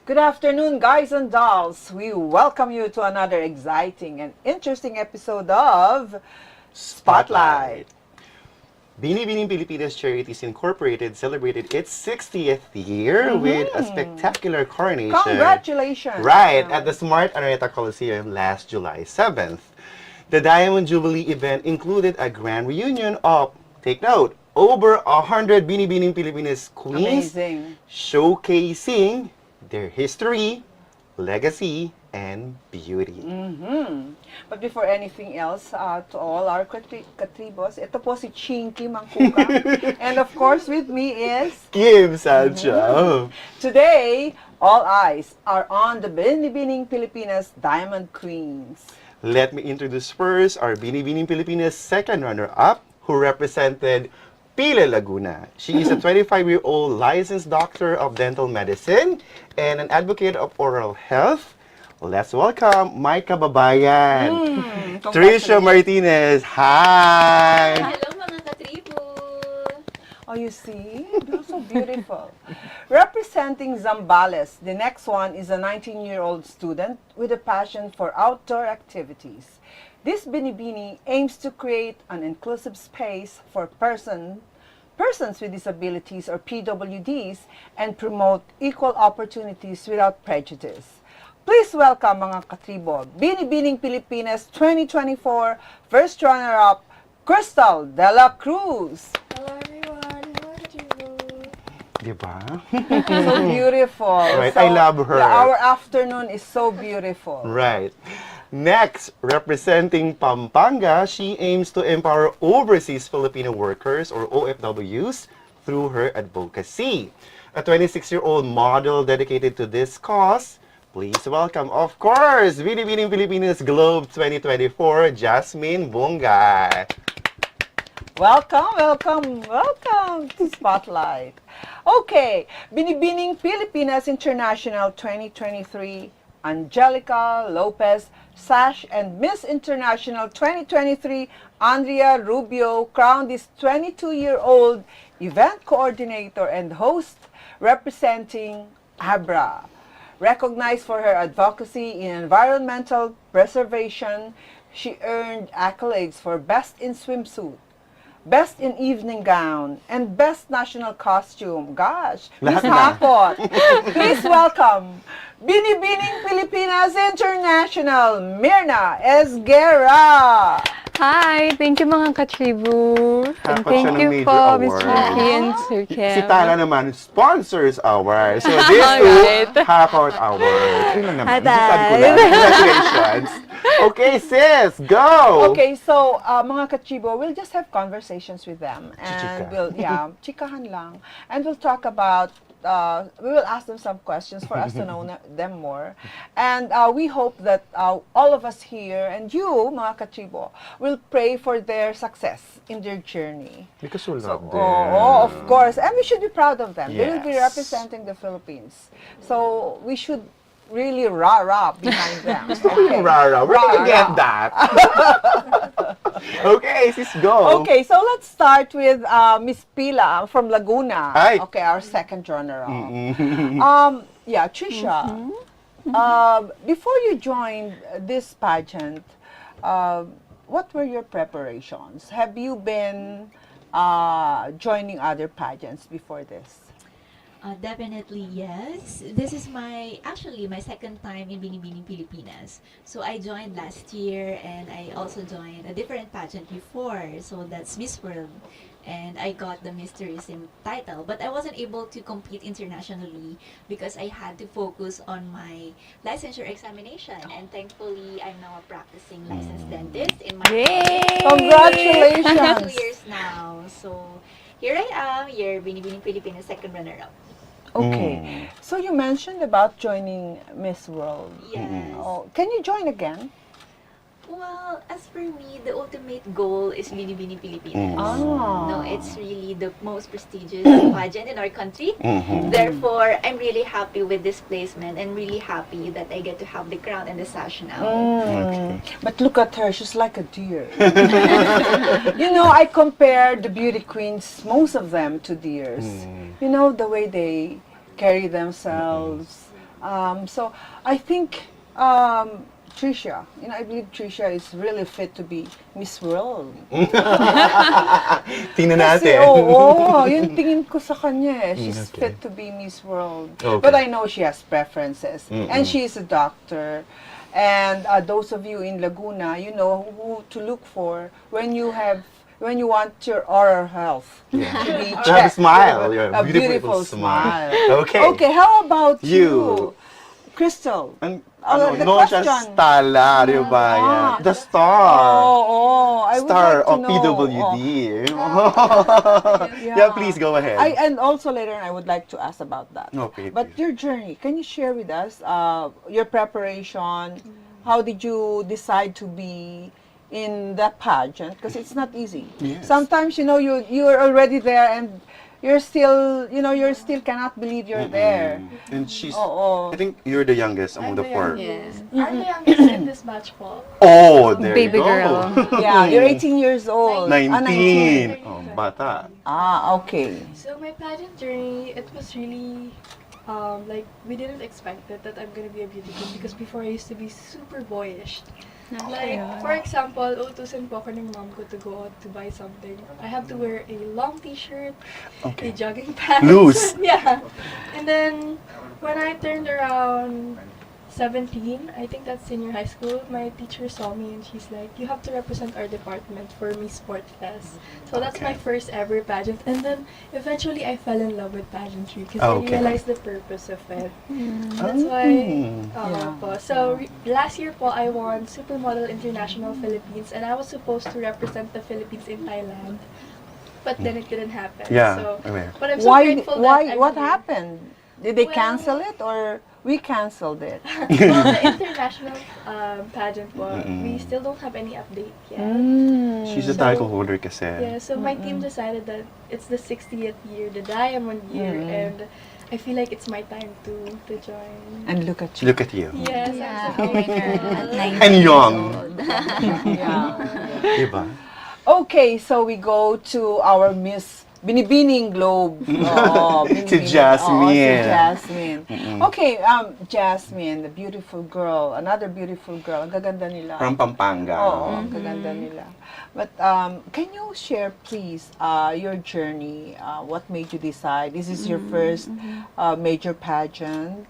Good afternoon, guys and dolls. We welcome you to another exciting and interesting episode of Spotlight. Binibining Pilipinas Charities Incorporated celebrated its 60th year with a spectacular coronation. Congratulations! Right, at the Smart Araneta Coliseum last July 7th. The Diamond Jubilee event included a grand reunion of, take note, over 100 Binibining Pilipinas queens Amazing. showcasing their history, legacy, and beauty. But before anything else, to all our katribos, ito po si Chingkee, Mangcucang. And of course, with me is... Kim Sancha. Today, all eyes are on the Binibining Pilipinas Diamond Queens. Let me introduce first our Binibining Pilipinas second runner-up who represented Pile Laguna. She is a 25-year-old licensed doctor of dental medicine and an advocate of oral health. Let's welcome my kababayan, Trisha Martinez. Hi! Hello mga katribo! Oh, you see? You're so beautiful. Representing Zambales, the next one is a 19-year-old student with a passion for outdoor activities. This Binibini aims to create an inclusive space for persons with disabilities or PWDs and promote equal opportunities without prejudice. Please welcome mga katribo, Binibining Pilipinas 2024 first runner-up, Christal Dela Cruz. Hello everyone! Hello katribo! Diba? So beautiful. Right, So, I love her. Our afternoon is so beautiful. Right. Next, representing Pampanga, she aims to empower overseas Filipino workers or OFWs through her advocacy. A 26-year-old model dedicated to this cause. Please welcome, of course, Binibining Pilipinas Globe 2024, Jasmin Bungay. Welcome to Spotlight. Okay, Binibining Pilipinas International 2023, Angelica Lopez Sash and Miss International 2023, Andrea Rubio, crowned this 22-year-old event coordinator and host representing ABRA. Recognized for her advocacy in environmental preservation, she earned accolades for Best in Swimsuit, Best in Evening Gown, and Best National Costume. Gosh, Miss Hapot. Please welcome Binibining Pilipinas International, Myrna Esguerra. Hi! Thank you mga katribu. And Dapat thank siya ng you major po, award. Miss Chingkee and Sir Si Kev. Tala naman, sponsors award. So this Alright. too, Hakot award. Yun lang naman. Atay. Sabi ko lang. Congratulations. Okay, sis, go! Okay, so mga kachibo, we'll just have conversations with them. And Chichika. we'll, chikahan lang. And we'll talk about, we will ask them some questions for us to know them more. And we hope that all of us here and you, mga kachibo, will pray for their success in their journey. Because we love them. Oh, of course. And we should be proud of them. They will be Yes. representing the Philippines. So we should really rah-rah behind them. Okay. Rara, where did you Rara. get that? Okay, sis, go. Okay, so let's start with Miss Pila from Laguna. Hi. Okay, our second runner-up. Trisha. Before you joined this pageant, what were your preparations? Have you been joining other pageants before this? Definitely yes. This is actually my second time in Binibining Pilipinas. So I joined last year and I also joined a different pageant before. So that's Miss World. And I got the Miss Tourism title. But I wasn't able to compete internationally because I had to focus on my licensure examination. And thankfully, I'm now a practicing licensed dentist in my Yay! Congratulations! 2 years now. So here I am, your Binibining Pilipinas second runner-up. Okay, so you mentioned about joining Miss World. Yes. Oh, can you join again? Well, as for me, the ultimate goal is Binibining Pilipinas. Oh. No, it's really the most prestigious pageant in our country. Therefore, I'm really happy with this placement and really happy that I get to have the crown and the sash now. Okay. But look at her, she's like a deer. You know, I compare the beauty queens, most of them, to deers. You know, the way they carry themselves, So I think Trisha, I believe Trisha is really fit to be Miss World. Tingnan Kasi, natin. yung tingin ko sa kanya She's Okay. fit to be Miss World. Okay. But I know she has preferences. Mm-mm. And she is a doctor. And those of you in Laguna, you know who to look for when you want your oral health to be You have a checked. smile. You have A beautiful smile. Okay. Okay, how about You. Crystal? An, the no siya question. stala, di ba? Ah. The star. I would Star like to of know. PWD. Yeah, please go ahead. And also later on, I would like to ask about that. Okay, But please. your journey, can you share with us your preparation? How did you decide to be in that pageant? Because it's not easy. Yes. Sometimes you're already there and you're still cannot believe you're there. And she's, Oo. I think you're the youngest among the four. Yes. I'm the youngest in this match po. Oh, there Baby you go. girl. Yeah, you're 18 years old. 19. Oh, bata. Okay. So my pageant journey, it was really, like, we didn't expect it that I'm gonna be a beauty queen because before I used to be super boyish. Like, for example, utusan po ako ng mom ko to go out to buy something. I have to wear a long t-shirt, Okay. a jogging pants. Loose. Yeah. And then, when I turned around 17, I think that's senior high school, my teacher saw me and she's like, you have to represent our department for Miss Sport Fest. So that's my Okay. first ever pageant. And then eventually I fell in love with pageantry because Okay. I realized the purpose of it. That's why, Yeah. po. So last year po, I won Supermodel International Philippines and I was supposed to represent the Philippines in Thailand. But then it didn't happen. Yeah, So, aware. but I'm so grateful that I'm What here. happened? Did they Well- cancel it or we canceled it? Well, the international pageant po, we still don't have any update yet. She's the So- title holder kasi. Yeah, so my team decided that it's the 60th year, the diamond year, and I feel like it's my time to join. And look at you. Look at you. Yes, Yeah, I'm so oh my grateful. God. And young. Yeah. Diba? Okay, so we go to our Miss Binibining Globe. Oo, Si Jasmin. Oo, si Jasmin. Okay, Jasmin, the beautiful girl, another beautiful girl. Ang gaganda nila. From Pampanga. Oo, ang gaganda nila. But can you share, please, your journey? What made you decide? This is your first major pageant.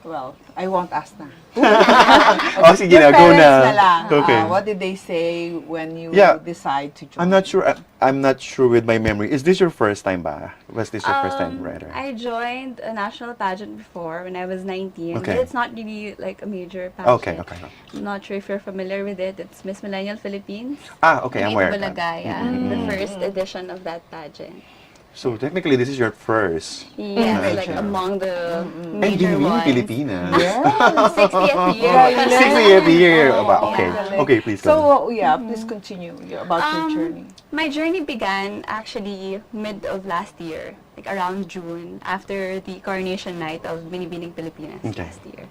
Well, I won't ask na. Oh, sige Your na, go parents na. lang. Okay. What did they say when you Yeah. decide to join? I'm not sure. I'm not sure with my memory. Is this your first time ba? Was this your first time, right? I joined a national pageant before when I was 19. Okay. But it's not really like a major pageant. Okay, okay. I'm not sure if you're familiar with it. It's Miss Millennial Philippines. Ah, okay, I'm in aware of that. Bulagaya, the first edition of that pageant. So technically, this is your first. Yes, like Pageant. among the And major Binibining ones. Pilipinas. 60th year. Galing. 60th year. Aba, Oh, okay. galing. Okay, please go. So, yeah, please continue about your journey. My journey began actually mid of last year, like around June, after the coronation night of Binibining Pilipinas Okay. last year.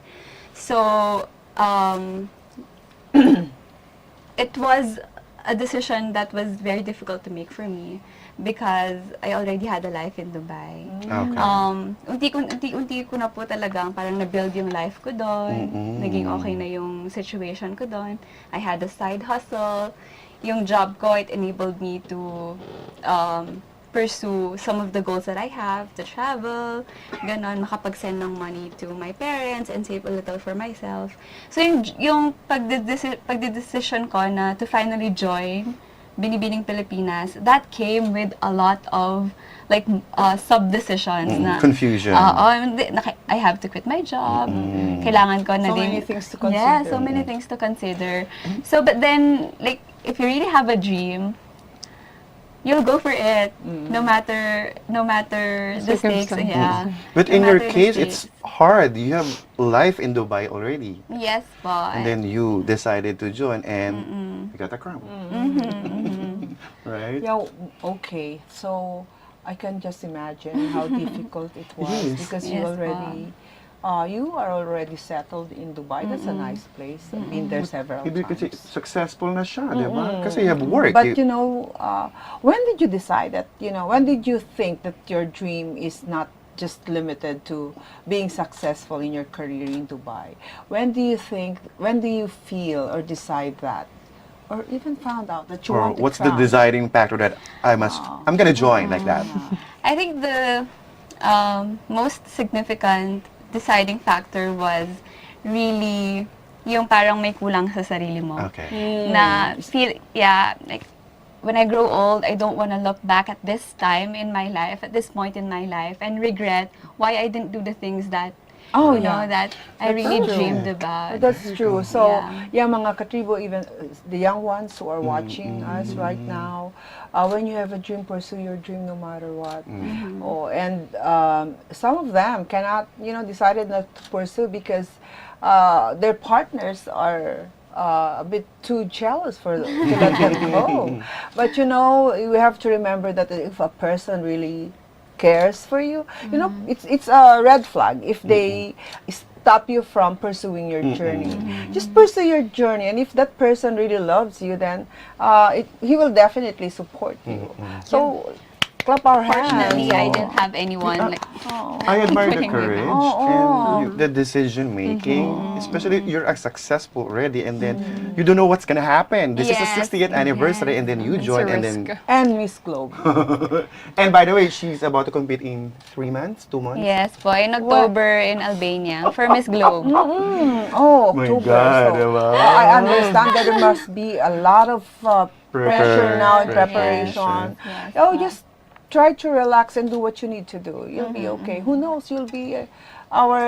So, it was a decision that was very difficult to make for me because I already had a life in Dubai. Okay. Unti-unti ko na po talagang parang na-build yung life ko doon. Naging okay na yung situation ko doon. I had a side hustle. Yung job ko, it enabled me to pursue some of the goals that I have, to travel, ganon, makapag-send ng money to my parents and save a little for myself. So yung pagdedecision ko na to finally join Binibining Pilipinas, that came with a lot of like sub-decisions na Confusion. I have to quit my job. Kailangan ko na So din. many things to consider. Yeah, so many things to consider. So, but then, like, if you really have a dream, you'll go for it, no matter the stakes. Circumstances. Yeah. But No in your matter the case, it's stakes. hard. You have life in Dubai already. Yes, but And then you decided to join and you got a crown. Right? Yeah, okay. So, I can just imagine how difficult it was Yes. because Yes, you are already settled in Dubai. That's a nice place. I've been there several Ibig kasi times. successful na siya, di ba? Kasi you have work. But you know, when did you decide that? When did you think that your dream is not just limited to being successful in your career in Dubai. When do you feel or decide that? Or even found out that you Or want to what's the crown? deciding factor that I'm gonna join like that? I think the most significant deciding factor was really yung parang may kulang sa sarili mo. Okay. Na feel, like when I grow old, I don't want to look back at this time in my life, at this point in my life, and regret why I didn't do the things that, Oh, you know, yeah. that I really true. dreamed about. That's true. So, Yeah. mga katribo, even the young ones who are watching us right now, when you have a dream, pursue your dream no matter what. Oh, and some of them cannot, decided not to pursue because their partners are a bit too jealous to let them go. But we have to remember that if a person really cares for you, it's a red flag if they stop you from pursuing your journey. Just pursue your journey, and if that person really loves you, then he will definitely support you. So, clap our hands. Fortunately, I didn't have anyone like I admire the putting me courage down. and the decision making, especially you're successful already, and then you don't know what's gonna happen. This is Yes, the 60th anniversary, and then you It's a join, and risk. then And Miss Globe. and by the way, she's about to compete in 3 months, 2 months. Yes po, in October in Albania for Miss Globe. Oh, My October. God, So, wow. I understand that there must be a lot of pressure now in Preparation. preparation. Yes, Oh, just try to relax and do what you need to do. You'll be okay. Who knows? You'll be our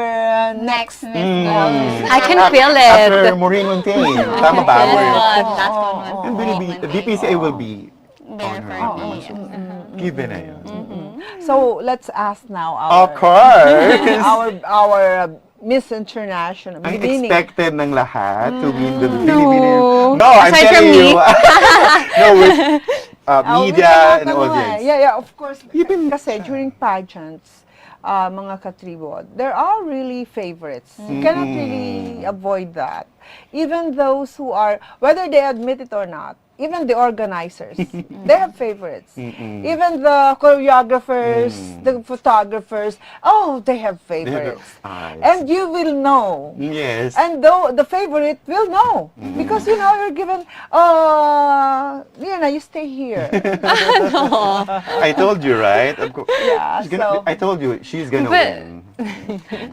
next Miss Globe. I can feel After it. Maureen Montaigne, tama ba? Yes, We're- one. Last one. And BPCA will be There for me. Yes. given na yun. So let's ask now Of course! our Miss International. Ang Binibining. expected ng lahat to win the No. Binibining. No, I'm Aside telling from you. me. No, with We media cannot, and audience. Yeah, of course. Kasi during pageants, mga katribo, there are really favorites. You cannot really avoid that. Even those who are, whether they admit it or not, even the organizers, they have favorites. Even the choreographers, the photographers, they have favorites. eyes. And you will know. Yes. And though the favorite will know. Because, you're given, Myrna, you stay here. I told you, right? Yeah, so- I told you, she's gonna But- win.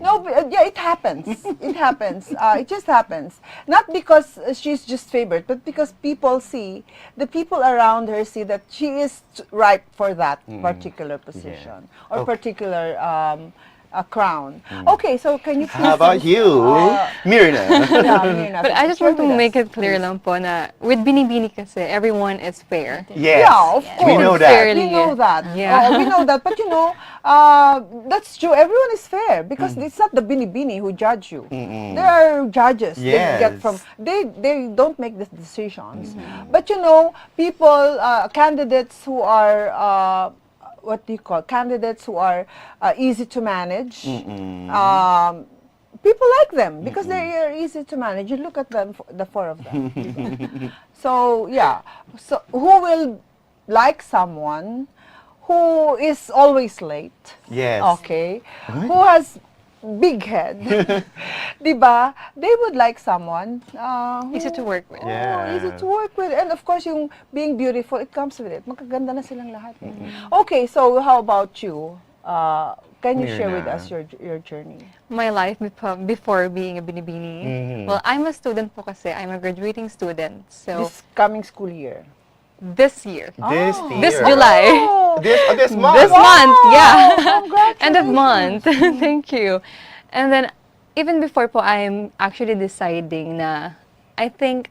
No, yeah, it happens. It happens. It just happens. Not because she's just favored, but because the people around her see that she is ripe for that particular position or Okay. particular crown. Okay, so can you please... How about you, Myrna? Yeah, Myrna, But I just share want to with make us, it clear lang po na with Binibini kasi, everyone is fair. Yes. Yeah, of course. We know that. Fairly. We know that. Yeah. We know that. But that's true. Everyone is fair because it's not the Binibini who judge you. There are judges. They get Yes. from. They don't make the decisions. But people, candidates who are what do you call candidates who are easy to manage. People like them because they are easy to manage. You look at them, the four of them. So yeah. So who will like someone who is always late? Yes. Okay. Who has big head? Diba? They would like someone Easy to work with. Yeah. easy to work with. And of course, yung being beautiful, it comes with it. Magkaganda na silang lahat. Okay, so how about you? Can you share with Myrna. us your journey? My life before being a Binibini. Well, I'm a student po kasi. I'm a graduating student. So, This coming school year. this year. This This year. July. This month. This month, yeah. Congratulations. End of month. Thank you. And then, even before po, I'm actually deciding na I think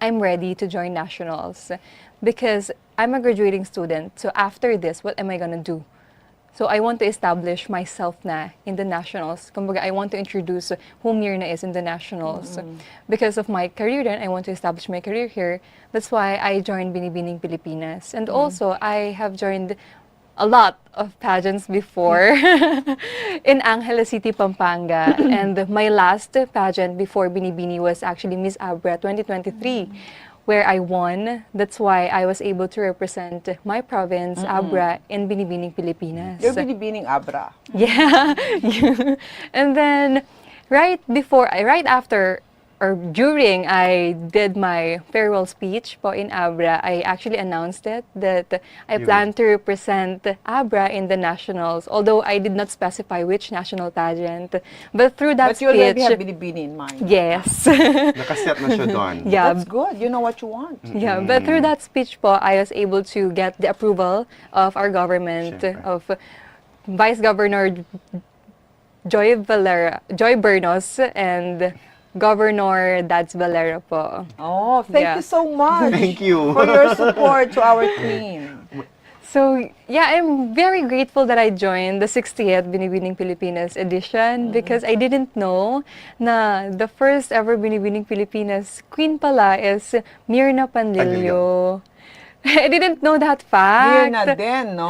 I'm ready to join nationals because I'm a graduating student. So after this, what am I gonna do? So I want to establish myself na in the nationals. Kumbaga, I want to introduce who Myrna is in the nationals. Because of my career then, I want to establish my career here. That's why I joined Binibining Pilipinas. And also, I have joined a lot of pageants before in Angeles City, Pampanga. And my last pageant before Binibini was actually Miss Abra 2023, where I won. That's why I was able to represent my province, Abra, in Binibining Pilipinas. You're Binibining Abra. Yeah. And then right after or during I did my farewell speech po in Abra, I actually announced it that I You plan to represent Abra in the nationals, although I did not specify which national pageant. But through that But you already speech, have Binibini in mind. yes. Nakaset na siya doon. Yeah. That's good. You know what you want. Yeah, but through that speech po, I was able to get the approval of our government, Siyempre. of Vice Governor Joy Bernos and Governor Dads Valera po. Oh, thank Yeah. you so much. Thank you. For your support to our queen. So, yeah, I'm very grateful that I joined the 60th Binibining Pilipinas edition because I didn't know na the first ever Binibining Pilipinas queen pala is Myrna Panlilio. I didn't know that Here fact. na din, no?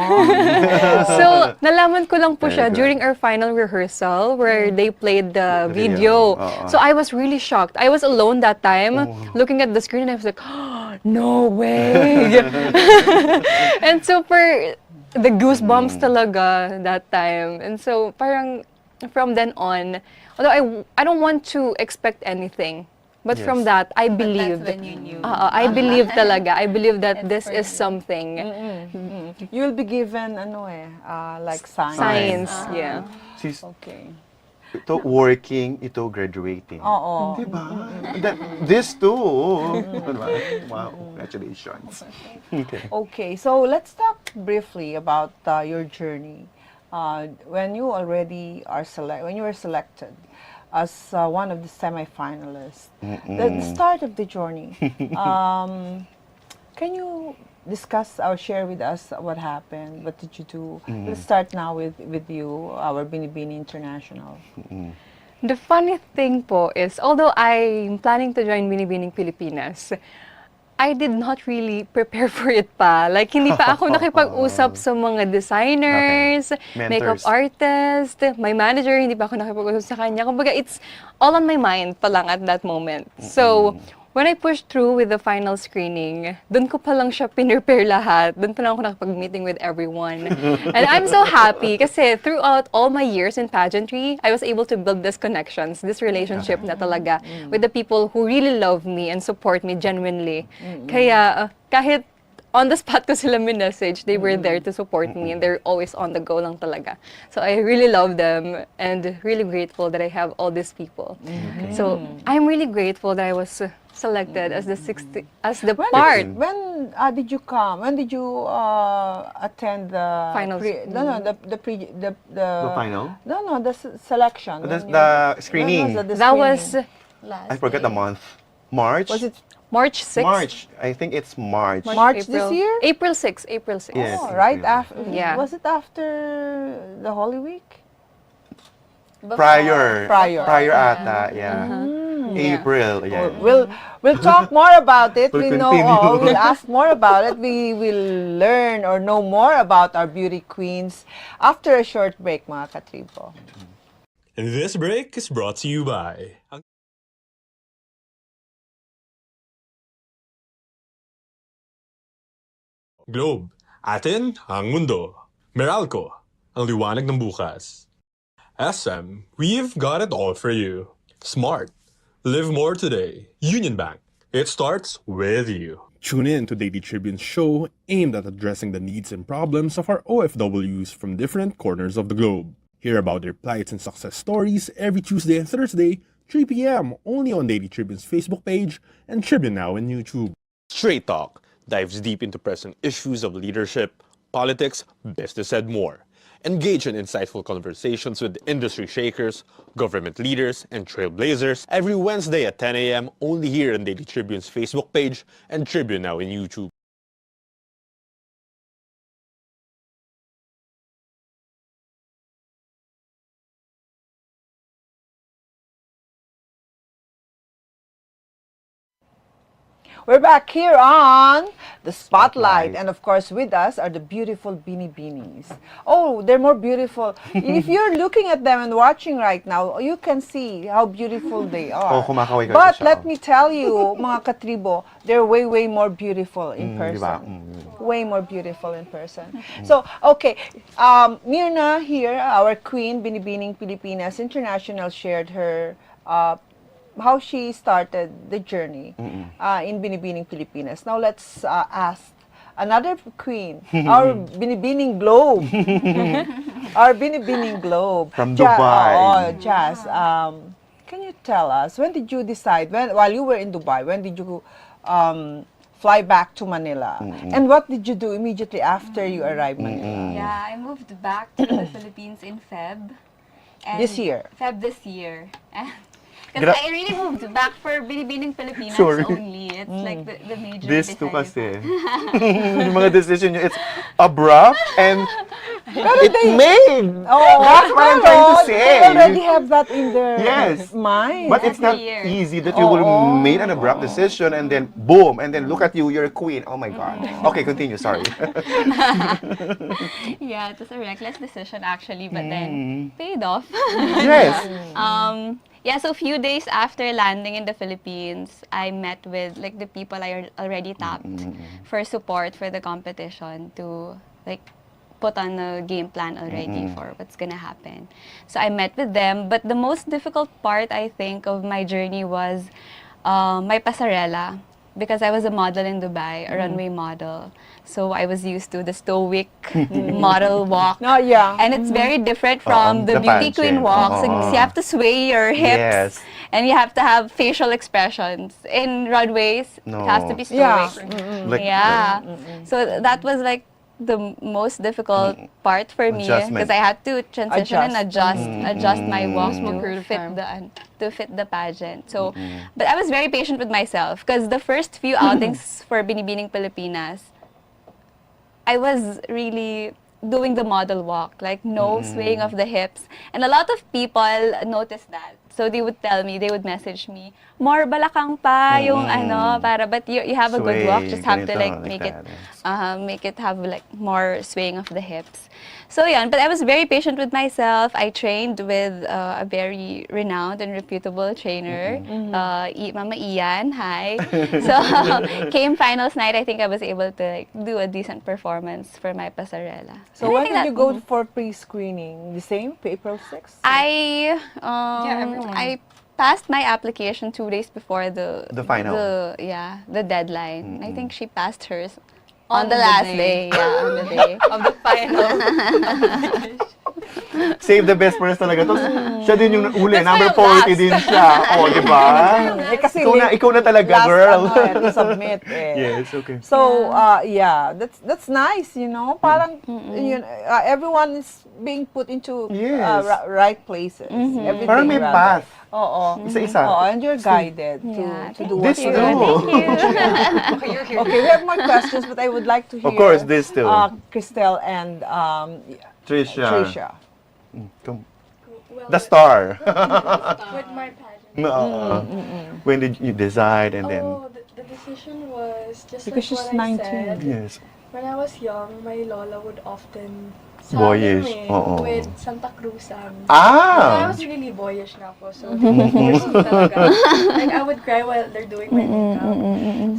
So, nalaman ko lang po Very siya good. during our final rehearsal where they played the The video. video, oo. So, I was really shocked. I was alone that time looking at the screen and I was like, no way! And super, the goosebumps talaga that time. And so, parang from then on, although I don't want to expect anything, but Yes. from that, I But believed. that's when you knew. I believe talaga. I believe that It's this for is you. something. You'll be given, like signs. Science, yeah. She's Okay. ito working, ito graduating. Oo. Diba? This too. Diba? Wow, congratulations. Okay. Okay, so let's talk briefly about your journey. When you already are when you were selected as one of the semifinalists, the start of the journey. Can you discuss or share with us what happened? What did you do? Let's start now with you, our Binibini International. The funny thing po is, although I'm planning to join Binibining Pilipinas, I did not really prepare for it pa. Like, hindi pa ako nakipag-usap sa mga designers, Okay. makeup Mentors. artist, my manager, hindi pa ako nakipag-usap sa kanya. Kumbaga, it's all on my mind pa lang at that moment. So, when I pushed through with the final screening, dun ko pa lang siya pinrepare lahat. Dun pa lang ako nakapag-meeting with everyone. And I'm so happy kasi throughout all my years in pageantry, I was able to build these connections, this relationship na talaga with the people who really love me and support me genuinely. Kaya kahit on the spot ko sila minessage, they were there to support me and they're always on the go lang talaga. So I really love them and really grateful that I have all these people. So I'm really grateful that I was selected as the part. When did you come? When did you attend the Finals. The final? No, the selection. The- When the you- screening. No, the That screening. was I forgot the month. March? Was it March 6th. March. I think it's March. March this year? April 6th. April 6th. Yes. Oh, right April. after. Yeah. Was it after the Holy Week? Prior. Prior. Prior ata, yeah. Yeah. April, yeah. We'll talk more about it. We'll We know. continue. We'll ask more about it. We will learn or know more about our beauty queens after a short break, mga katribo. And this break is brought to you by Globe, atin ang mundo. Meralco, ang liwanag ng bukas. SM, we've got it all for you. Smart, live more today. Union Bank, it starts with you. Tune in to Daily Tribune's show aimed at addressing the needs and problems of our OFWs from different corners of the globe. Hear about their plights and success stories every Tuesday and Thursday, 3 p.m. only on Daily Tribune's Facebook page and Tribune Now on YouTube. Straight Talk dives deep into present issues of leadership, politics, business, and more. Engage in insightful conversations with industry shakers, government leaders, and trailblazers every Wednesday at 10 a.m. only here on Daily Tribune's Facebook page and Tribune Now in YouTube. We're back here on the Spotlight. Spotlight. And of course, with us are the beautiful Binibinis. Oh, they're more beautiful. If you're looking at them and watching right now, you can see how beautiful they are. Oh, kumakaway ka But siya. let me tell you, mga katribo, they're way, way more beautiful in person. Diba? Way more beautiful in person. So, okay, Myrna here, our queen, Binibining Pilipinas International, shared her how she started the journey in Binibining Pilipinas. Now let's ask another queen, our Binibining Globe, our Binibining Globe From Dubai. Oh, Jas, can you tell us when did you decide while you were in Dubai? When did you fly back to Manila? And what did you do immediately after you arrived Manila? Yeah, I moved back to the Philippines in Feb. And This year? Feb this year. Because I really moved back for Binibining Pilipinas Sorry. only. It's like the major This too deciding kasi. Yung mga decision nyo, it's abrupt and it made. Oh, That's what I'm trying to They say. already have that in their Yes. mind. But it's not Every year. easy that you will make an abrupt decision and then boom, and then look at you, you're a queen. Oh my God. Okay, continue, sorry. Yeah, it was a reckless decision actually, but then paid off. Yes. Yeah, so a few days after landing in the Philippines, I met with like the people I already tapped for support for the competition to like put on a game plan already for what's gonna happen. So I met with them, but the most difficult part I think of my journey was my pasarela, because I was a model in Dubai, a runway model. So I was used to the stoic model walk. No, yeah. And it's very different from the the beauty queen pageant. walk. So you have to sway your hips. Yes. And you have to have facial expressions. In runways, No. it has to be Yeah. stoic. Like, Yeah. So that was like the most difficult part for me, Adjustment. because I had to transition and adjust my walk Mm. to fit the pageant. So, but I was very patient with myself, because the first few outings for Binibining Pilipinas, I was really doing the model walk, like no swaying of the hips. And a lot of people noticed that. So they would tell me, they would message me, more balakang pa yung ano, but you have a good walk, Sway, just have to ganito, like like make it have like more swaying of the hips. So yeah, but I was very patient with myself. I trained with a very renowned and reputable trainer, Mama Ian, hi. So came finals night, I think I was able to like do a decent performance for my pasarela. So And I when think did you that- go for pre-screening? The same, April 6th? I passed my application 2 days before the final. the deadline. I think she passed hers on the last day. Yeah, on the day of the final. Save the best for us talaga. Tapos, siya din yung uli. That's Number why I'm 40 din siya. O, di ba? Eh, kasi Ikaw na talaga, last, girl. to submit. Eh. Yes, okay. So, yeah, that's nice, you know. Parang, you know, everyone is being put into Yes. right places. Everything Parang may rather. path. Oo. Isa-isa. Oo, and you're guided Yeah, to do This what you too. do. Okay, we have more questions, but I would like to hear Of course, this too. Christal and Trisha. Come. Well, The star. with my pageant. When did you decide and then... Oh, the decision was just Because like she's what I 19. said. Yes. When I was young, my lola would often Boyish, sabi oo. with Santa Cruzan. I Ah! was really boyish na po, so they would force me talaga. Like, I would cry while they're doing my makeup.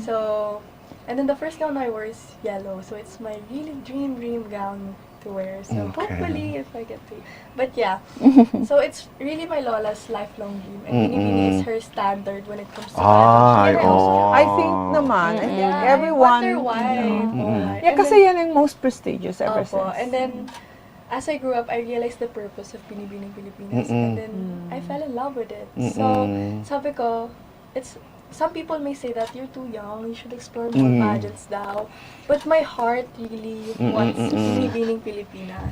So, and then the first gown I wore is yellow, so it's my really dream gown to wear. So Okay. hopefully, if I get to. But yeah, so it's really my lola's lifelong dream, and Binibini is her standard when it comes to Ay, pageant. oh. I think naman, I think Yeah, everyone... I wonder why. Yeah, kasi yan yung most prestigious ever Opo. since. And then, as I grew up, I realized the purpose of Binibining Pilipinas. And then, I fell in love with it. So, sabi ko, some people may say that you're too young, you should explore more pageants daw. But my heart really wants Binibining Pilipinas.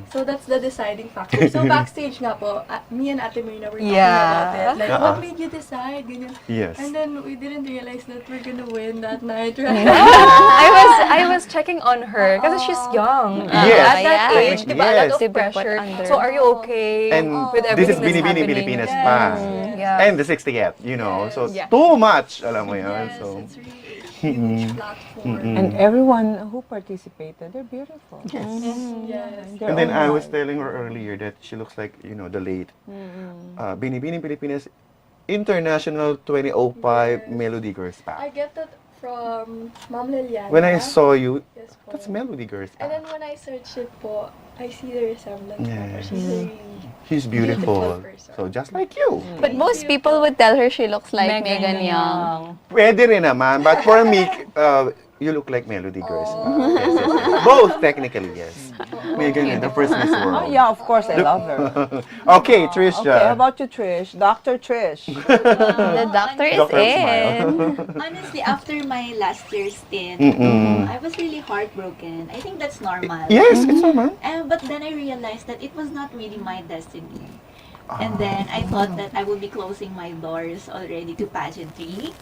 So that's the deciding factor. So backstage nga po, me and Ate Myrna were talking about it. Like, what made you decide? Ganyan. Yes. And then we didn't realize that we're gonna win that night, right? I was checking on her kasi she's young. Yes. At that Yeah. age, diba, a lot Yes. of pressure. under. So are you okay And with this is everything that's Binibining happening? Pilipinas pa. Yeah. And the 60th, you know. So, Yeah. two much, alam mo yun. Yes, So, it's really a huge platform. And everyone who participated, they're beautiful. Yes. They're and then all I was right. telling her earlier that she looks like, the late Binibining Pilipinas International 2005 Yes. Melody Girls I Pack. get that from Ma'am Liliana. When I saw you, Yes po. that's Melody Girls And then Pack. when I search it po, I see the resemblance. Yes. She's a really She's beautiful. person. So just like you. But most people would tell her she looks like Megan Young. Young. Pwede rin naman, but for me, you look like Melody Girls. Yes, yes, yes. Both technically, yes. Megan, the first Miss Oh, World. yeah, of course, I love her. Okay, Trisha. Okay, how about you, Trish? Dr. Trish. The doctor is Doctor smile. in. Honestly, after my last year stint, I was really heartbroken. I think that's normal. Yes, it's normal. But then I realized that it was not really my destiny. And then I thought that I would be closing my doors already to pageantry.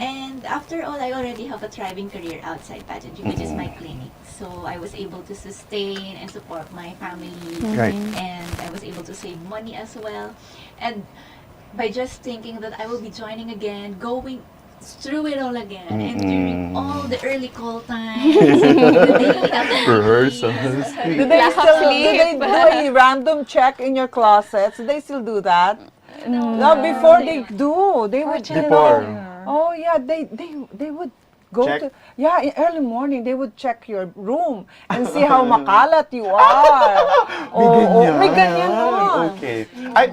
And after all, I already have a thriving career outside pageantry, which is my clinic. So I was able to sustain and support my family. Right. And I was able to save money as well. And by just thinking that I will be joining again, going through it all again, and during all the early call times, the daily activities, Rehearsals. Do they Lack of still do sleep. they do any random check in your closets? Do they still do that? No, before they do, they would Before. Oh yeah, they would go Check? to in early morning they would check your room and see how makalat you are. May ganyan nun. Okay. Ay,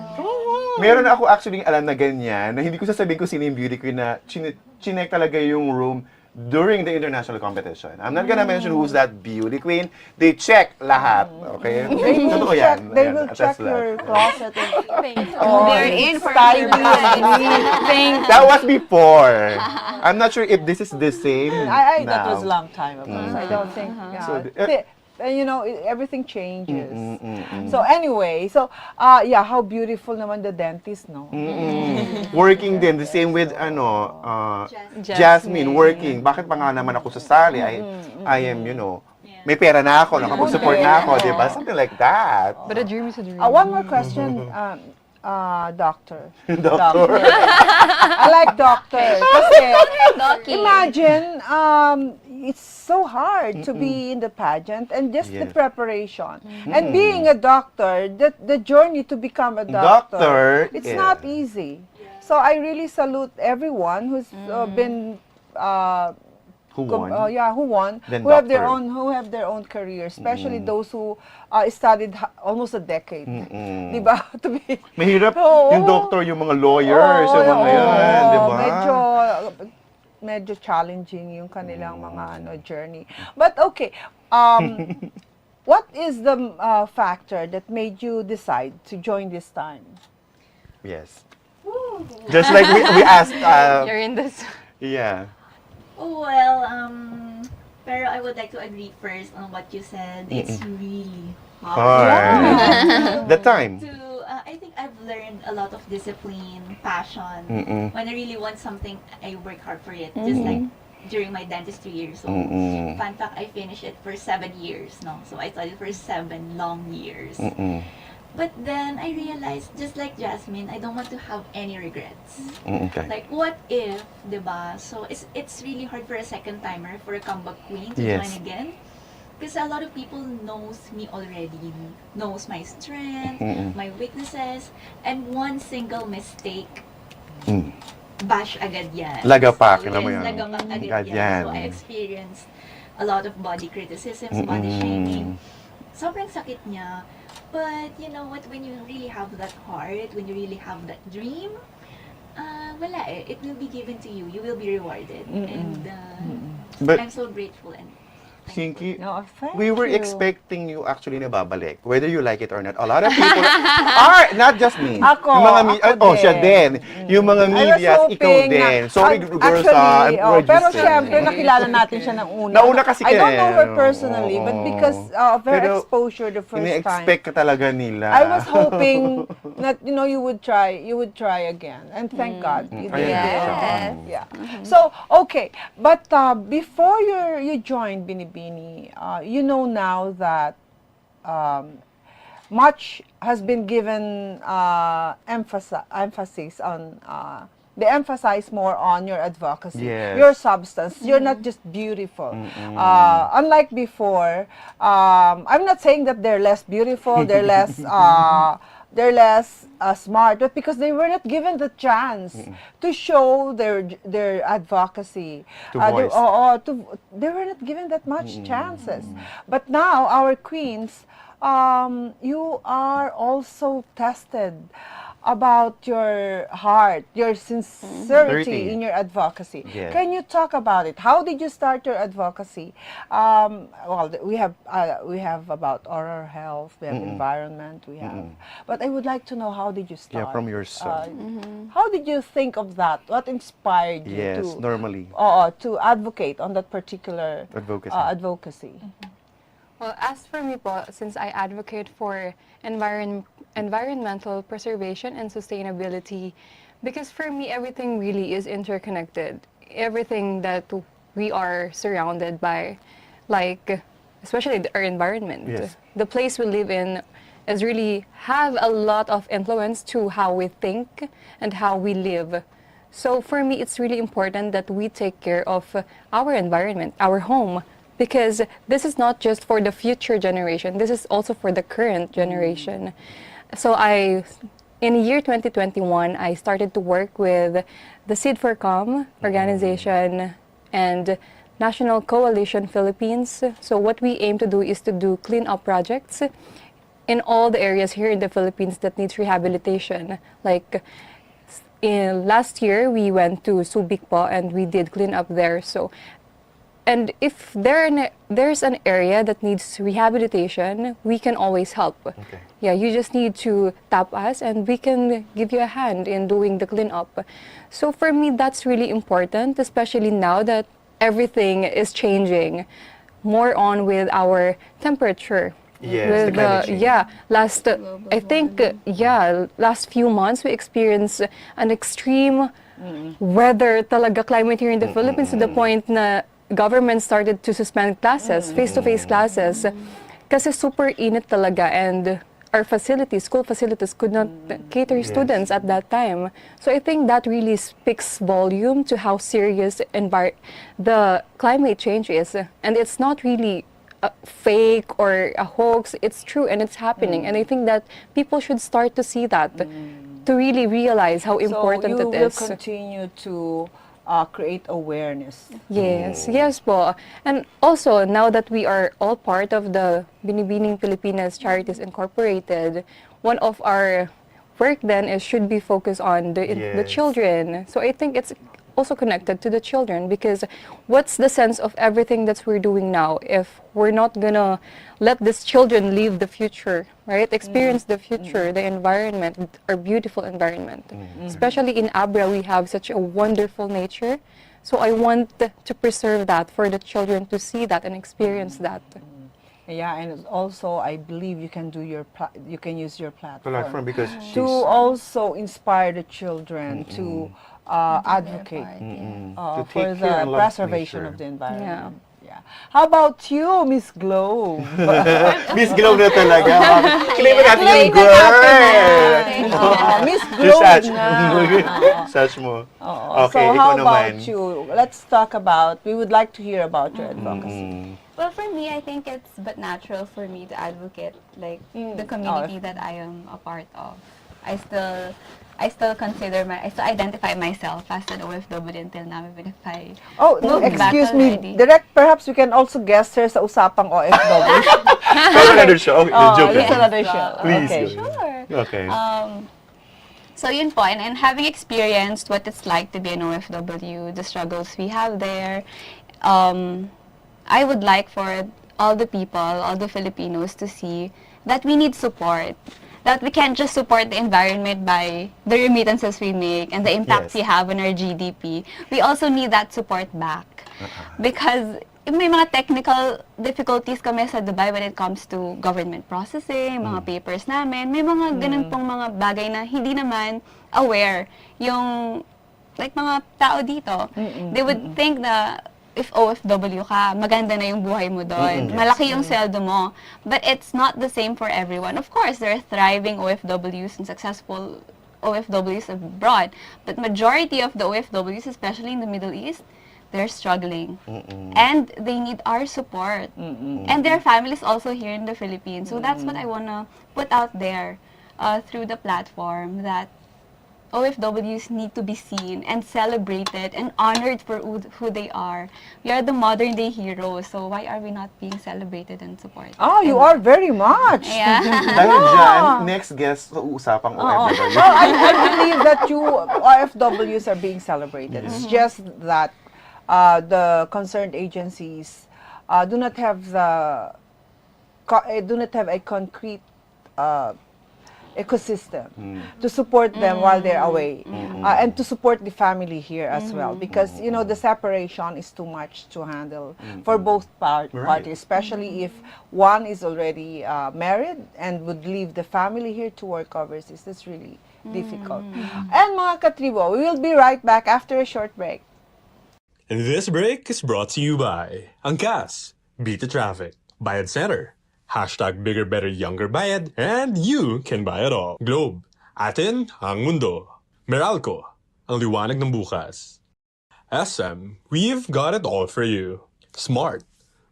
meron ako actually alam na ganyan, na hindi ko sasabihin kung sino yung beauty queen na chinek talaga yung room during the international competition. I'm not gonna mention who's that beauty queen. They check lahat. Okay? They will Totoo check. yan. They Ayan, will attest check to that. your closet. They're in for tidy. Thank That was before. I'm not sure if this is the same That now. was a long time ago. So I don't think. So, Everything changes. So anyway, how beautiful naman the dentist, no? Working din, the same with Jasmin working. Bakit pa nga naman ako sasali? I am, may pera na ako, nakapag-support na ako, di ba? Something like that. But a dream is a dream. One more question, doctor. Doctor. I like doctor. Kasi, imagine, it's so hard to be in the pageant and just the Yes. preparation. And being a doctor, the journey to become a doctor, it's yeah. not easy. So I really salute everyone who's been Who won? who won, Then who have their doctor. who have their own career, especially those who studied almost a decade. Di ba? To be Mahirap Oo. yung doctor, yung mga lawyers, yung mga yan, di ba? Medyo challenging yung kanilang mga journey. But okay, what is the factor that made you decide to join this time? Yes. Just like we asked, You're in this. yeah. Oh, well, pero I would like to agree first on what you said. It's really hard. Hard. The time. I think I've learned a lot of discipline, passion. When I really want something, I work hard for it. Just like during my dentistry years. So, fun fact, I finished it for 7 years. No, so I studied for 7 long years. But then I realized, just like Jasmine, I don't want to have any regrets. Okay. Like, what if, diba? So, it's really hard for a second timer, for a comeback queen to Yes. join again. Because a lot of people knows me already, knows my strength, my weaknesses, and one single mistake, bash agad yan. Lagapak, So, alam mo yes, yun. lagapak agad Agad yan. yan. So, I experienced a lot of body criticisms, body shaming. Sobrang sakit niya. But, you know what, when you really have that heart, when you really have that dream, wala eh. It will be given to you. You will be rewarded. And But I'm so grateful and Chingkee, No, thank we were you. expecting you actually na babalik, whether you like it or not. A lot of people are, not just me. Ako, yung mga ako siya din. Yung mga I was medias, ikaw hoping din. na- Sorry, girls, I'm pero registered. syempre, nakilala natin siya ng una. Nauna kasi I don't know her kayo. personally, but because of her Pero exposure the first time, Ini-expect ka talaga nila. I was hoping that, you would try again. And thank God. You did. Yes. Yeah. So, okay. But before you joined Binibini, you know now that much has been given emphasis on they emphasize more on your advocacy, Yes. your substance. You're not just beautiful. Unlike before, I'm not saying that they're less beautiful, they're less smart, but because they were not given the chance to show their advocacy. To voice. They were not given that much chances. But now, our queens, you are also tested about your heart, your sincerity in your advocacy. Yes. Can you talk about it? How did you start your advocacy? We have about oral health, we have environment, we have. But I would like to know, how did you start? Yeah, from yourself. How did you think of that? What inspired you Yes, to normally. to advocate on that particular advocacy? Well, as for me po, since I advocate for environmental preservation and sustainability, because for me, everything really is interconnected. Everything that we are surrounded by, like, especially our environment. Yes. The place we live in is really have a lot of influence to how we think and how we live. So for me, it's really important that we take care of our environment, our home, because this is not just for the future generation, this is also for the current generation. So in year 2021, I started to work with the Seed for Calm organization and National Coalition Philippines. So what we aim to do is to do clean-up projects in all the areas here in the Philippines that needs rehabilitation. Like last year, we went to Subic po and we did clean up there. So, and if there's an area that needs rehabilitation, we can always help. Okay. Yeah, you just need to tap us and we can give you a hand in doing the cleanup. So for me, that's really important, especially now that everything is changing more on with our temperature. Yes, With the climate change. last few months we experienced an extreme weather talaga climate here in the Philippines, to the point na government started to suspend classes, face-to-face classes, kasi super init talaga, and our school facilities could not cater students at that time. So I think that really speaks volume to how serious the climate change is, and it's not really fake or a hoax. It's true and it's happening, and I think that people should start to see that, to really realize how important so it you is. will continue to create awareness. Yes, yes po. And also, now that we are all part of the Binibining Pilipinas Charities Incorporated, one of our work then should be focused on the Yes. children. So I think it's also connected to the children, because what's the sense of everything that we're doing now if we're not gonna let these children live the future, right? Experience the future, the environment, our beautiful environment. Especially in Abra, we have such a wonderful nature. So I want to preserve that for the children to see that and experience that. Yeah, and also I believe you can do you can use your platform because to also inspire the children to advocate To for take care the and love preservation nature. of the environment. Yeah. How about you, Miss Globe? Miss Globe na talaga. Claim natin yung Claim na girl. Miss Just Globe search. na. Search mo. Oo. Okay, So ikaw how naman. about you? Let's talk about, we would like to hear about your advocacy. Well, for me, I think it's but natural for me to advocate like the community that I am a part of. I still I still identify myself as an OFW until now, even if I Oh, moved back excuse me. already. Direct, perhaps we can also guest her sa usapang OFW. That's another show. Okay, joke That's lang. another show. Please. Okay. Sure. Okay. So yun po, and having experienced what it's like to be an OFW, the struggles we have there, I would like for all the people, all the Filipinos to see that we need support. That we can't just support the environment by the remittances we make and the impacts Yes. we have on our GDP. We also need that support back. Because may mga technical difficulties kami sa Dubai when it comes to government processing, mga papers namin. May mga ganun pong mga bagay na hindi naman aware yung like mga tao dito. They would think na if OFW ka, maganda na yung buhay mo doon. Malaki yung sweldo mo. But it's not the same for everyone. Of course, there are thriving OFWs and successful OFWs abroad. But majority of the OFWs, especially in the Middle East, they're struggling. And they need our support. And their families also here in the Philippines. So that's what I want to put out there through the platform, that OFWs need to be seen and celebrated and honored for who they are. We are the modern day heroes, so why are we not being celebrated and supported? Oh, you are very much. Yeah. Dahil dyan, next guest sa usapang OFW. Well, I believe that you OFWs are being celebrated. It's just that the concerned agencies do not have a concrete ecosystem to support them while they're away, and to support the family here as well, because you know the separation is too much to handle for both parties, especially if one is already married and would leave the family here to work overseas. That's really difficult. And mga katribo, we will be right back after a short break. And this break is brought to you by Angkas, Beat the Traffic, Bayad Center, hashtag Bigger Better Younger Bayad, and you can buy it all. Globe, atin ang mundo. Meralco, ang liwanag ng bukas. SM, we've got it all for you. Smart,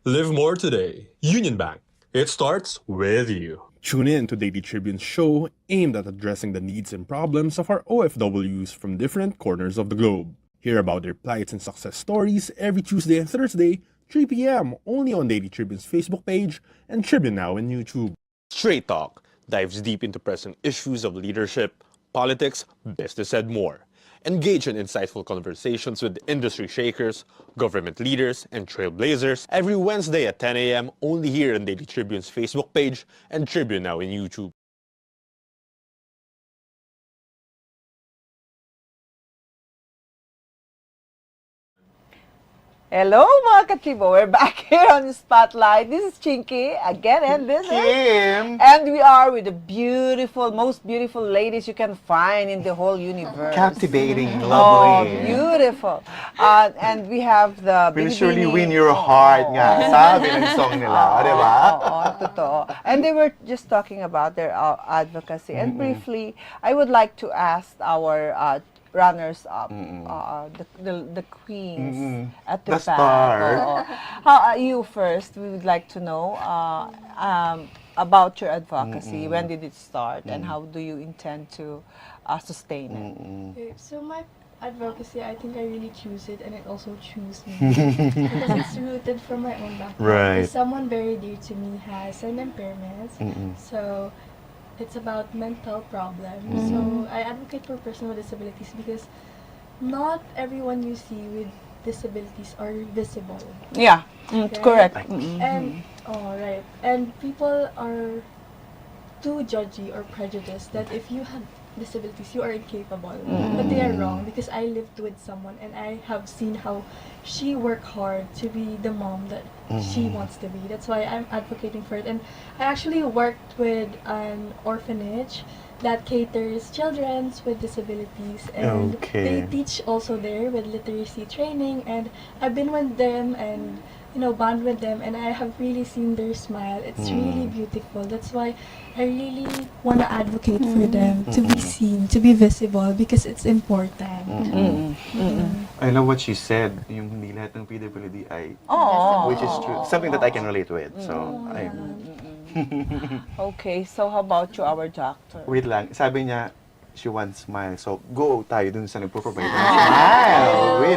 live more today. Union Bank, it starts with you. Tune in to Daily Tribune's show aimed at addressing the needs and problems of our OFWs from different corners of the globe. Hear about their plights and success stories every Tuesday and Thursday, 3 p.m. only on Daily Tribune's Facebook page and Tribune Now on YouTube. Straight Talk dives deep into present issues of leadership, politics, business, and more. Engage in insightful conversations with industry shakers, government leaders, and trailblazers every Wednesday at 10 a.m. only here on Daily Tribune's Facebook page and Tribune Now on YouTube. Hello mga katribo, we're back here on the Spotlight. This is Chingkee again, and this is Kim! And we are with the most beautiful ladies you can find in the whole universe. Captivating, Oh, lovely. beautiful. And we have the Will surely Binibining- win your heart nga. Sabi ng song nila, di ba? Oo, totoo. And they were just talking about their advocacy. And briefly, I would like to ask our runners up, the queens at the The back. star. Oo. How are you first? We would like to know about your advocacy. When did it start, and how do you intend to sustain it? Okay, so my advocacy, I think I really choose it, and it also choose me because it's rooted from my own background. Right. Because someone very dear to me has an impairment, so it's about mental problems. So I advocate for persons with disabilities because not everyone you see with disabilities are visible. Yeah, correct. And right. And people are too judgy or prejudiced that if you have disabilities, you are incapable. But they are wrong, because I lived with someone and I have seen how she worked hard to be the mom that she wants to be. That's why I'm advocating for it. And I actually worked with an orphanage that caters children with disabilities, and Okay. they teach also there with literacy training, and I've been with them and bond with them, and I have really seen their smile. It's really beautiful. That's why I really want to advocate for them to be seen, to be visible, because it's important. I love what she said, yung hindi lahat ng PWD ay, Oh, which is true. Something that I can relate with. So, okay. So how about you, our doctor? wait lang. Sabi niya, she wants smile. So, go tayo dun sa nagpo-provide ng smile with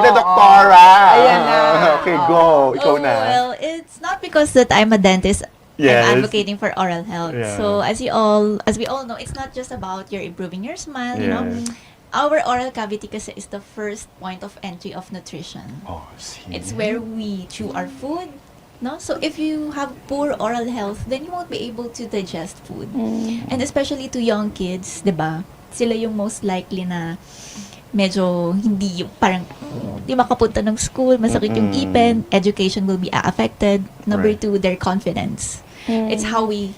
the doctora. Ayan na. Okay, go. Ikaw na. Well, it's not because that I'm a dentist. Yes. I'm advocating for oral health. Yeah. So as we all know, it's not just about your improving your smile. You know, Yeah. our oral cavity kasi is the first point of entry of nutrition. Oh, see. It's where we chew our food. No? So if you have poor oral health, then you won't be able to digest food. And especially to young kids, 'di ba? Sila yung most likely na medyo hindi yung parang di makapunta ng school, masakit yung ipin, education will be affected. Number Right. 2, their confidence. It's how we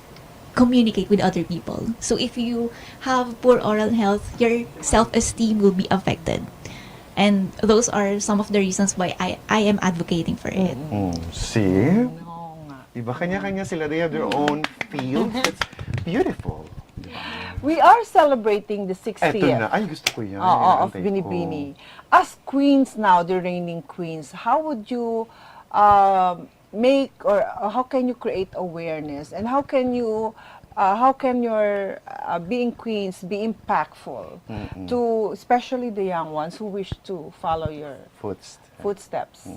communicate with other people. So if you have poor oral health, your self-esteem will be affected. And those are some of the reasons why I am advocating for it. See? Oo nga. Diba, kanya-kanya sila. They have their own field. It's beautiful. Diba? We are celebrating the 60th. Eto na. Ay, gusto ko yan. Of Antay ko. Binibini. As queens now, the reigning queens, how would you make or how can you create awareness and how can your being queens be impactful to especially the young ones who wish to follow your footsteps?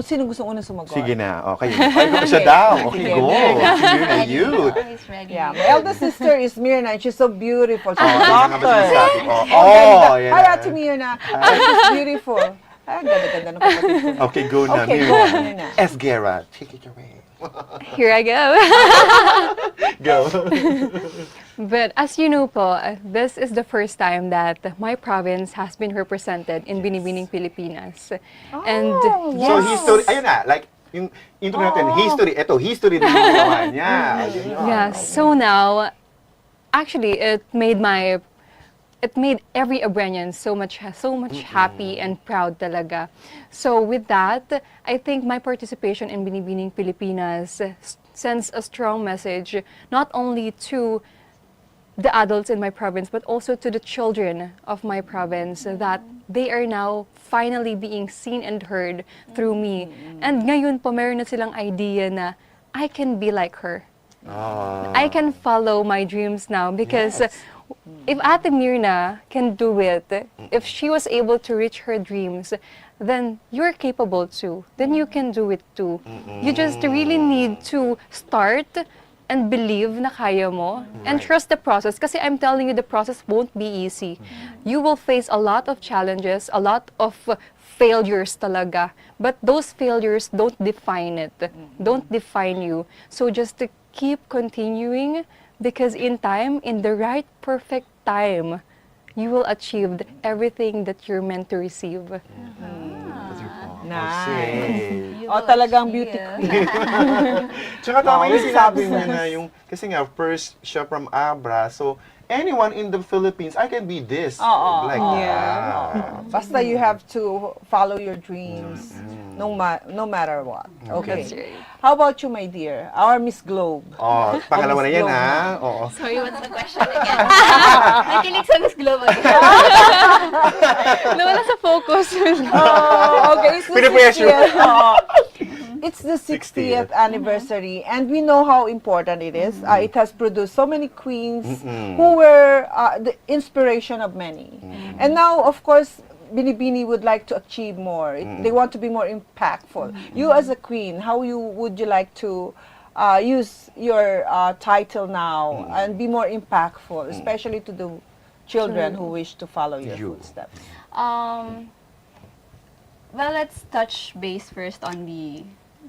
Sino gusto unang sumagot? Sige na. Okay. Ay, siya daw. Okay, go. Si Myrna, you. Always ready. Yeah, my eldest sister is Myrna and she's so beautiful. She's a Yan nga ba doctor. sinasabi ko? Yan Hi, na. Ate Myrna. She's beautiful. Ay, ang ganda-ganda ng kapatid ko. Okay, go na, Okay, go, Myrna. Myrna. Esguerra, take it away. Here I go. Go. But as you know po, this is the first time that my province has been represented in Binibining Pilipinas. And So, history, ayun na, like, yung intro natin, history, eto, history din yung ginawa niya. Ayun yun. yeah, so now, actually, it made every Abrenian so much happy and proud talaga. So with that, I think my participation in Binibining Pilipinas sends a strong message not only to the adults in my province but also to the children of my province that they are now finally being seen and heard through me. And ngayon po meron na silang idea na I can be like her. I can follow my dreams now because if Ate Myrna can do it, if she was able to reach her dreams, then you're capable too. Then you can do it too. You just really need to start and believe na kaya mo and trust the process kasi I'm telling you the process won't be easy. You will face a lot of challenges, a lot of failures talaga. But those failures don't define it. Don't define you. So just to keep continuing because in time, in the right perfect time, you will achieve everything that you're meant to receive. Nice. You Oh, will talagang achieve. beauty queen. Tsaka tama yung Oh, sinabi mo na yung, kasi nga, first siya from Abra, so, anyone in the Philippines, I can be this. Like, Basta you have to follow your dreams no matter what. Okay. That's right. How about you, my dear? Our Miss Globe. Oh, pangalawa na yan, Globe ha? Oo. Sorry, what's the question again? Nakilig sa Miss Global. Nawala sa focus. Okay, it's the Pinipressure. 60th. It's the 60th anniversary, and we know how important it is. It has produced so many queens who were the inspiration of many. And now, of course, Binibini would like to achieve more. They want to be more impactful. You as a queen, how would you like to use your title now and be more impactful, especially to the children who wish to follow your footsteps? Well, let's touch base first on the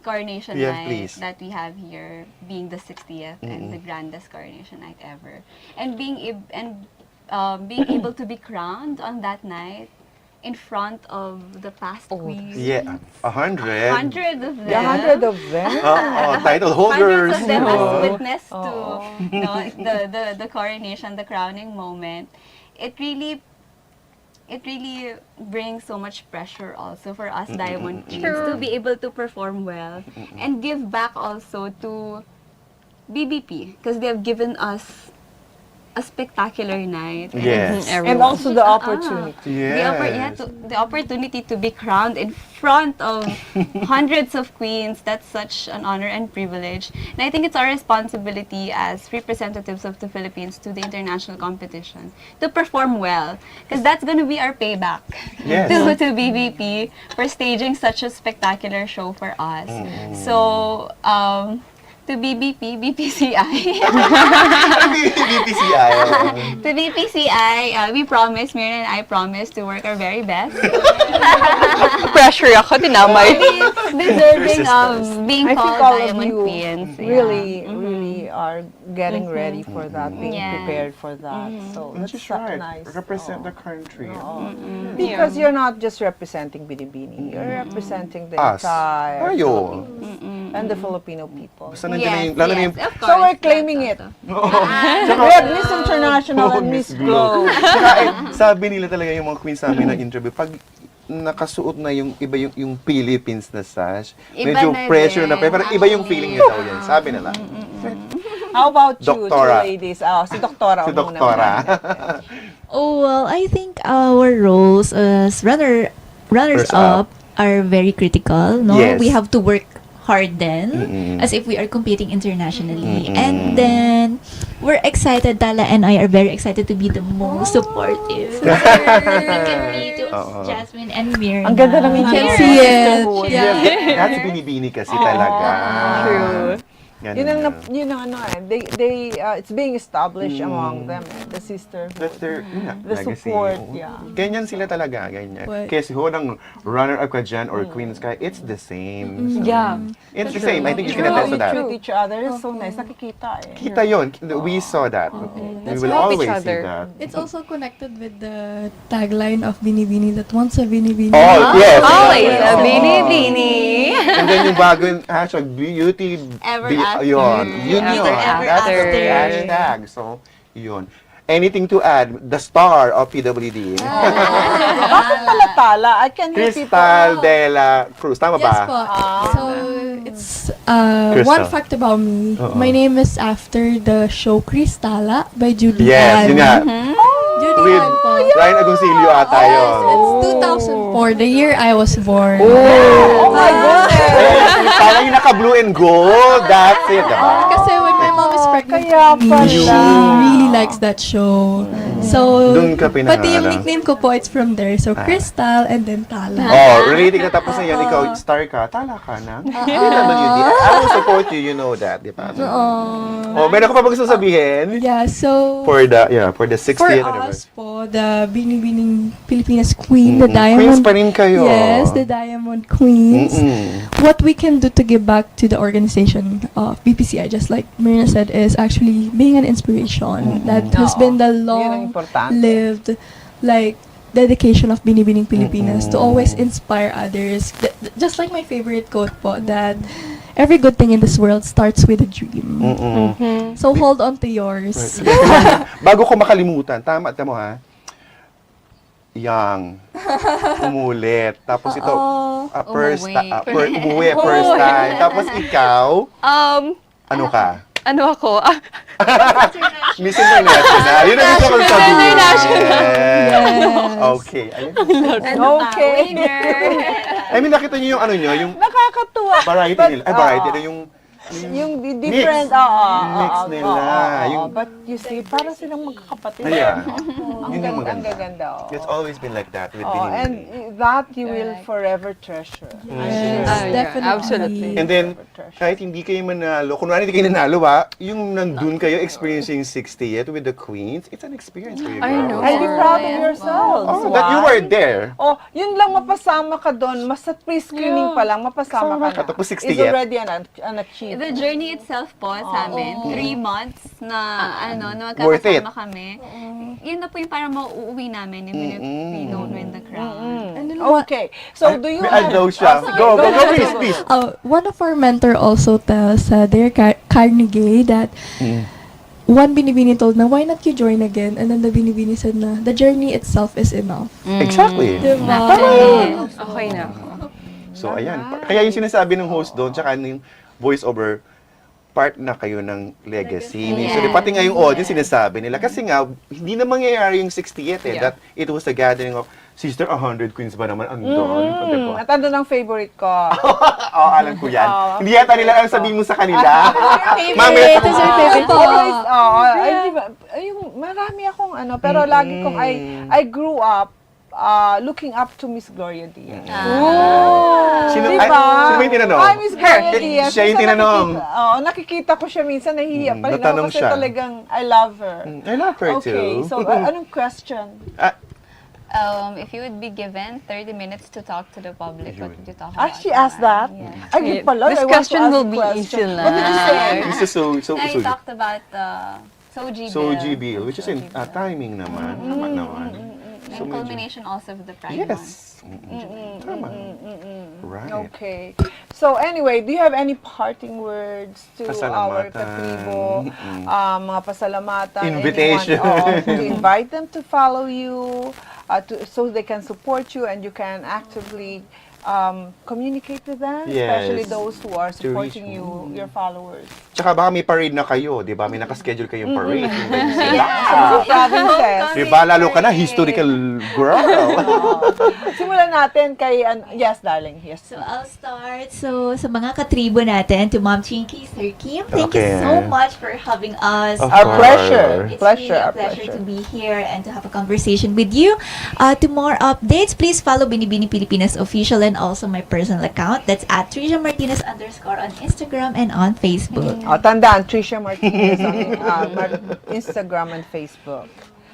coronation Yeah, night please. that we have here, being the 60th and the grandest coronation night ever, and being able to be crowned on that night in front of the past queens. Yeah, 100. 100 of them. The 100 of them? Title holders. Hundreds of them has witnessed to the coronation, the crowning moment. It really brings so much pressure also for us Diamond Queens to be able to perform well and give back also to BBP because they have given us a spectacular night. Yes. And also the opportunity. Yes. The opportunity to be crowned in front of hundreds of queens, that's such an honor and privilege. And I think it's our responsibility as representatives of the Philippines to the international competition to perform well. Because that's going to be our payback Yes. to BBP for staging such a spectacular show for us. So, to BBP, BPCI. BPCI. To BPCI, we promise, Myrna and I promise to work our very best. Pressure ako, tinamay. Deserving of being I think called all of Diamond you Queens. Yeah. really are getting ready for that, being Yes. prepared for that. So that's That's right. nice. Represent the country. Because you're not just representing Binibini, you're representing the Us. entire Tayo. Philippines and the Filipino people. Basta nandiyan na yung, lalo na yung, of So course. we're claiming it. Tsaka, We have Miss International and Miss Globe. Tsaka, sabi nila talaga yung mga queens namin na interview, pag nakasuot na yung iba yung Philippines na sash, Iba medyo na pressure na, din. parang iba yung feeling nila daw yan. Sabi nila. How about you, two Doktora. ladies? Si Doktora. Si ang muna Doktora. muna. Oh, well, I think our roles as runners up are very critical, no? Yes. We have to work hard then, as if we are competing internationally. And then, we're excited, Dala and I are very excited to be the most supportive. We can be to Jasmin and Myrna. Ang ganda ng We can inyong see it. sisterhood. Yes, that's binibini kasi talaga. True. Ganun Yun ang, na. yun ang ano it's being established among them, the sisterhood. That's their The legacy. support, Oo. yeah. Ganyan sila talaga, ganyan. But- Kaya ho ng runner-up ka dyan or queens ka, it's the same. So, Yeah. it's the same. I think you can How attest to you that. treat each other is so nice. Nakikita eh. Kita yun. We saw that. We Let's will help each always see other. that. It's also connected with the tagline of Binibini that once a Binibini. Oh, yes. Always a Oo. bini-bini. And then yung bagong hashtag, beauty, Ever be- after. yun. Yun Beauty yun. ever That's the after. hashtag. So, yun. Anything to add? The star of PWD. Bakit pala tala? I can hear people. Crystal, Dela, Cruz. Tama Yes ba? po. So, it's Crystal. one fact about me. My name is after the show Cristala by Judy Yes, yun nga. Judy With Ann po. Ryan Agoncillo ata Yes, yun. it's 2004, the year I was born. Oh my goodness! Eh, parang yung naka-blue and gold. That's it, diba? Kasi when my mom is pregnant Kaya with me, pala. she really likes that show. So, Doon ka pinangalan. pati yung nickname ko po, it's from there. So, Crystal and then Tala. Oh, relating na tapos na yan, ikaw, star ka, tala ka na. PWD. I will support you, you know that, di ba? Oh, meron ka pa ba gusto sabihin? Yeah, so, For the 60th for anniversary. us po, the Binibining Pilipinas Queen, the Queens Diamond. pa rin kayo. Yes, the Diamond Queens. What we can do to give back to the organization of BPCI, just like Myrna said, is actually being an inspiration. That has been the Yun ang importante. long-lived, like, dedication of Binibining Pilipinas to always inspire others. Just like my favorite quote po, that every good thing in this world starts with a dream. So hold on to yours. Bago ko makalimutan, tama mo ha? Yang. Umulit. Tapos ito, first umuwi, first time. Tapos ikaw, ano ka? Ano ako? Miss International. Yun ang gusto kong sabihin. International. Okay. Ayun. Okay. I mean, nakita niyo yung ano niyo, yung Nakakatuwa. variety But, nila. Ay, variety na yung Yung different, Mix nila. Yung- But you see, parang silang magkakapatid. Ayan. Ang Yun yung ganda, ang maganda. gaganda. It's always been like that with Oh, Binibining. and that you will forever treasure. Yes, yeah, definitely. absolutely. And then, kahit hindi kayo manalo, kunwari hindi kayo nanalo yung nandun kayo experiencing 60th with the Queens, it's an experience for you. I girls. know. And be proud of yourselves. Oh, that you were there. Oh, yun lang mapasama ka doon. Mas sa pre-screening pa lang, mapasama Kasama ka ka, na. tapos It's 60th. already an achievement. The journey itself po sa amin, 3 months na na Worth it. magkakasama kami. Yun na po yung parang mauuwi namin even if we don't win the crown. And then what- Okay. So, do you I know siya. Go, please. one of our mentor also tells Dale Carnegie that one Binibini told na, why not you join again? And then the Binibini said na, the journey itself is enough. Exactly. Diba? Okay na ako. So, ayan. Kaya yung sinasabi ng host doon, tsaka yung voice-over, part na kayo ng legacy. So, pati nga yung audience sinasabi nila. Kasi nga, hindi na mangyayari yung 60th eh. That it was a gathering of, sister, 100 queens ba naman andon? Diba? At ano ng favorite ko? Oo, alam ko yan. Hindi yata nila ang sabihin mo sa kanila. Favorite, is your favorite po. Always, yung marami akong ano, pero lagi kong, I grew up looking up to Miss Gloria Diaz. Sino, Diba? sino ba yung tinanong? Hi, Miss Gloria Diaz. Siya yung Minsan tinanong. nakikita ko siya minsan, nahihiya pa rin ako natanong kasi siya. talagang I love her. I love her Okay, too. so anong question? If you would be given 30 minutes to talk to the public, what would you talk Ah, about? she asked that? Yeah. Ay, yun pala. This I want to question ask will a be question. easy What did you say? This is so I talked about Soji bill. Soji bill, which is in timing naman. Tama naman. So, And medyo- culmination also of the Pride Month. Yes. Tama. Right. Okay. So anyway, do you have any parting words to our Pasalamatan. katribo? Mga pasalamatan? Invitation. Anyone, to invite them to follow you, so they can support you and you can actively communicate with them, Yes. especially those who are To reach supporting you, your followers. Tsaka baka may parade na kayo, di ba? May nakaschedule kayong parade. Sa mga provinces. Di ba? Lalo ka na, historical girl. Simulan natin kay, yes, darling. Yes. So, I'll start. So, sa mga katribo natin, to Ma'am Chingkee, Sir Kim, thank Okay. you so much for having us. Of Our course. pleasure. It's Pleasure, really our a pleasure pleasure. to be here and to have a conversation with you. To more updates, please follow Binibining Pilipinas official and also my personal account. That's at Trisha Martinez _ on Instagram and on Facebook. Tandaan, Trisha Martinez on Instagram and Facebook.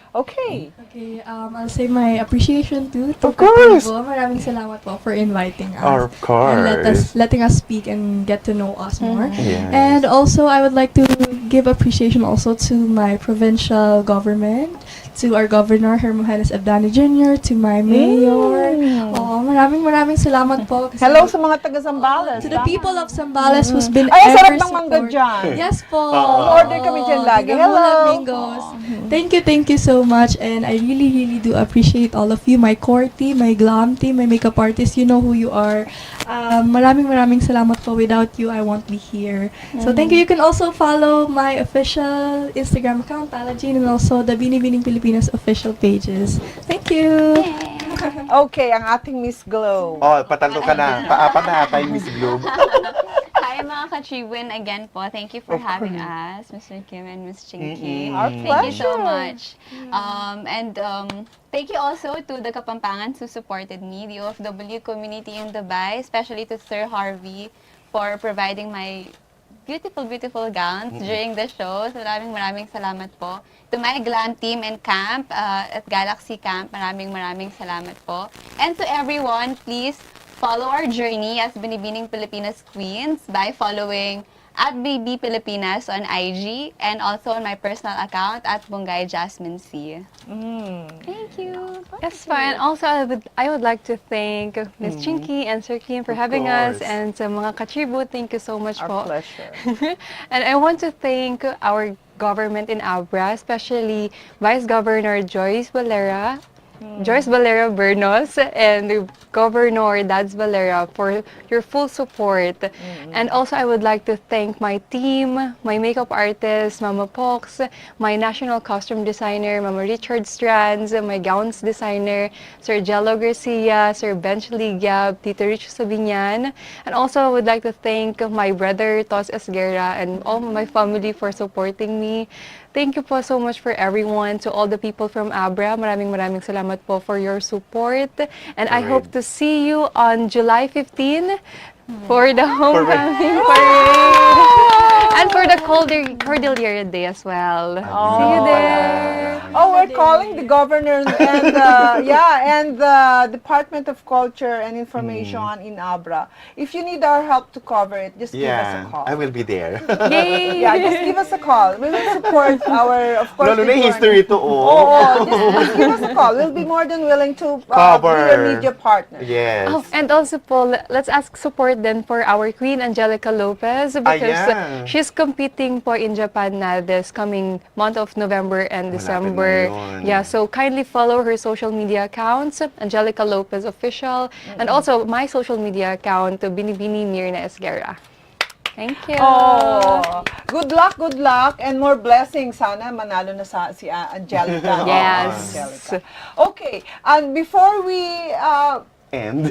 Okay. Okay, I'll say my appreciation to Of course. Katribo. Maraming salamat po for inviting us. Of course. And letting us speak and get to know us more. Yes. And also, I would like to give appreciation also to my provincial government, to our governor, Hermogenes Abdani Jr., to my mayor. Oh, maraming salamat po. kasi- Hello sa mga taga Zambales. to the people of Zambales who's been Ay, ang sarap ever ng mangga support- dyan. Yes po. Order kami dyan lagi. Hello. Hello. Mangoes. Thank you so much. And I really do appreciate all of you, my core team, my glam team, my makeup artist. You know who you are. Maraming salamat po. Without you, I won't be here. So thank you. You can also follow my official Instagram account, Pageant, and also the Binibining Pilipinas official pages. Thank you. Okay, ang ating Miss Glow. Oh, patanto ka na. Paapat na ata yung Miss Globe. Hi mga ka-Tribune, again po. Thank you for having us, Mr. Kim and Ms. Chingkee. Our Thank you so pleasure. much. Thank you also to the Kapampangans who supported me, the OFW community in Dubai, especially to Sir Harvey for providing my beautiful gowns during the show. So, maraming salamat po. To my glam team and camp at Galaxy Camp, maraming salamat po. And to everyone, please follow our journey as Binibining Pilipinas Queens by following at BB Pilipinas on IG and also on my personal account at Bungay Jasmin C. Thank you. Yes, fine. Also, I would like to thank Ms. Chingkee and Sir Kim for Of having us, course. and sa mga katribo, thank you so much Our po. pleasure. And I want to thank our government in Abra, especially Vice Governor Joyce Valera Bernos and Governor Dads Valera for your full support. And also, I would like to thank my team, my makeup artist, Mama Pox, my national costume designer, Mama Richard Strands, my gowns designer, Sir Jello Garcia, Sir Bench Ligyab, Tito Rich Sabinian. And also, I would like to thank my brother, Tos Esguerra, and all my family for supporting me. Thank you po so much for everyone, to all the people from Abra. Maraming salamat po for your support. And I hope to see you on July 15 for the homecoming parade. And for the Cordillera Day as well. See you there. Oh, we're calling the governor and the Department of Culture and Information in Abra. If you need our help to cover it, just give us a Yeah, call. I will be there. Yay! Yeah, just give us a call. We will support our, of course, Lalo the na yung history to, just give us a call. We'll be more than willing to be Cover. your media partner. Yes. Oh, and also po, let's ask support then for our Queen Angelica Lopez because Ayan. she's competing po in Japan na this coming month of November and December. na yun. Yeah, so kindly follow her social media accounts, Angelica Lopez Official, and also my social media account, Binibini Myrna Esguerra. Thank you. Oh, good luck, and more blessings. Sana manalo na si Angelica. Yes. Angelica. Okay, and before we And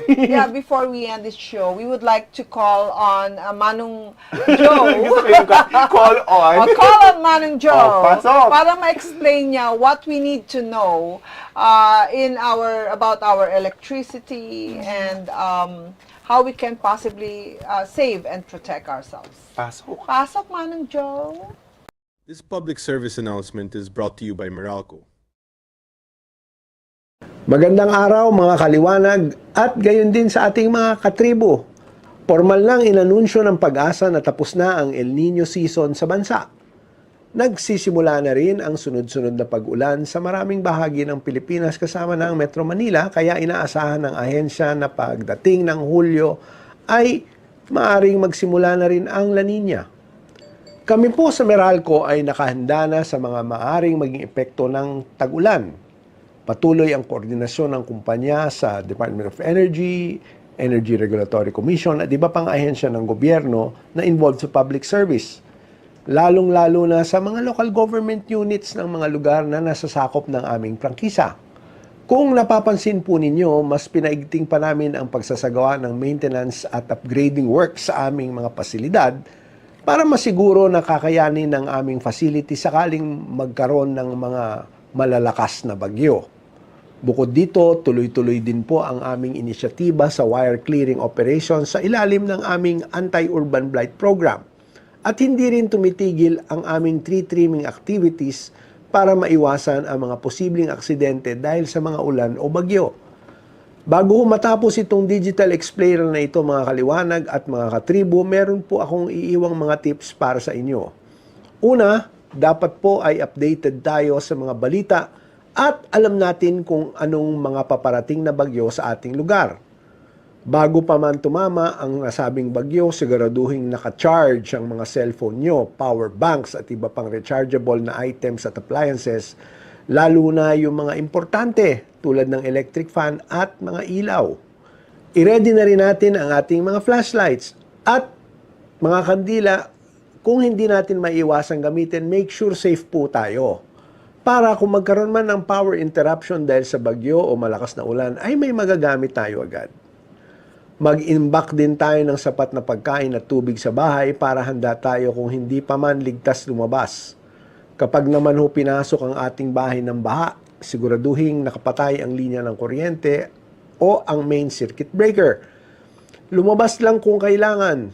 before we end this show, we would like to call on Manong Joe. call on. Call on Manong Joe Oh, pasok. para ma-explain niya what we need to know about our electricity and how we can possibly save and protect ourselves. Pasok, Manong Joe. This public service announcement is brought to you by Meralco. Magandang araw mga kaliwanag at gayon din sa ating mga katribo. Formal lang inanunsyo ng Pag-asa na tapos na ang El Niño season sa bansa. Nagsisimula na rin ang sunod-sunod na pag-ulan sa maraming bahagi ng Pilipinas kasama ng Metro Manila, kaya inaasahan ng ahensya na pagdating ng Hulyo ay maaring magsimula na rin ang La Niña. Kami po sa Meralco ay nakahanda na sa mga maaring maging epekto ng tag-ulan. Patuloy ang koordinasyon ng kumpanya sa Department of Energy, Energy Regulatory Commission at iba pang ahensya ng gobyerno na involved sa public service. Lalong-lalo na sa mga local government units ng mga lugar na nasasakop ng aming prangkisa. Kung napapansin po ninyo, mas pinaigting pa namin ang pagsasagawa ng maintenance at upgrading works sa aming mga pasilidad para masiguro na kakayanin ng aming facility sakaling magkaroon ng mga malalakas na bagyo. Bukod dito, tuloy-tuloy din po ang aming inisyatiba sa wire clearing operations sa ilalim ng aming anti-urban blight program. At hindi rin tumitigil ang aming tree trimming activities para maiwasan ang mga posibleng aksidente dahil sa mga ulan o bagyo. Bago matapos itong digital explainer na ito mga kaliwanag at mga katribo, meron po akong iiwang mga tips para sa inyo. Una, dapat po ay updated tayo sa mga balita at alam natin kung anong mga paparating na bagyo sa ating lugar. Bago pa man tumama ang nasabing bagyo, siguraduhin naka-charge ang mga cellphone nyo, power banks at iba pang rechargeable na items at appliances, lalo na yung mga importante tulad ng electric fan at mga ilaw. I-ready na rin natin ang ating mga flashlights at mga kandila. Kung hindi natin maiiwasang gamitin, make sure safe po tayo. Para kung magkaroon man ng power interruption dahil sa bagyo o malakas na ulan, ay may magagamit tayo agad. Mag-imbak din tayo ng sapat na pagkain at tubig sa bahay para handa tayo kung hindi pa man ligtas lumabas. Kapag naman pinasok ang ating bahay ng baha, siguraduhin nakapatay ang linya ng kuryente o ang main circuit breaker. Lumabas lang kung kailangan.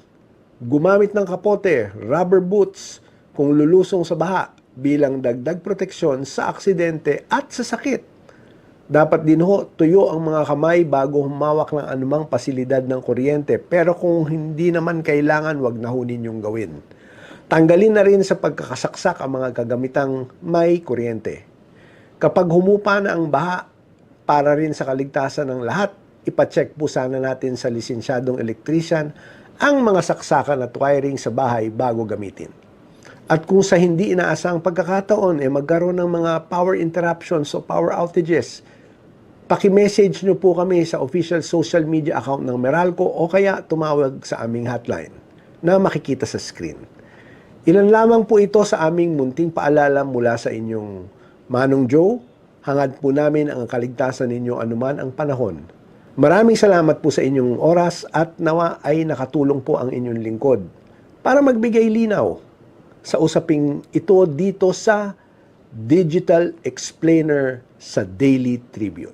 Gumamit ng kapote, rubber boots kung lulusong sa baha bilang dagdag proteksyon sa aksidente at sa sakit. Dapat din tuyo ang mga kamay bago humawak ng anumang pasilidad ng kuryente. Pero kung hindi naman kailangan, wag na ho ninyong gawin. Tanggalin na rin sa pagkakasaksak ang mga kagamitang may kuryente. Kapag humupa na ang baha, para rin sa kaligtasan ng lahat, ipacheck po sana natin sa lisensyadong electrician ang mga saksakan at wiring sa bahay bago gamitin. At kung sa hindi inaasang pagkakataon, magkaroon ng mga power interruptions o power outages, paki-message nyo po kami sa official social media account ng Meralco o kaya tumawag sa aming hotline na makikita sa screen. Ilan lamang po ito sa aming munting paalala mula sa inyong Manong Joe. Hangad po namin ang kaligtasan ninyo anuman ang panahon. Maraming salamat po sa inyong oras at nawa ay nakatulong po ang inyong lingkod para magbigay linaw sa usaping ito dito sa Digital Explainer sa Daily Tribune.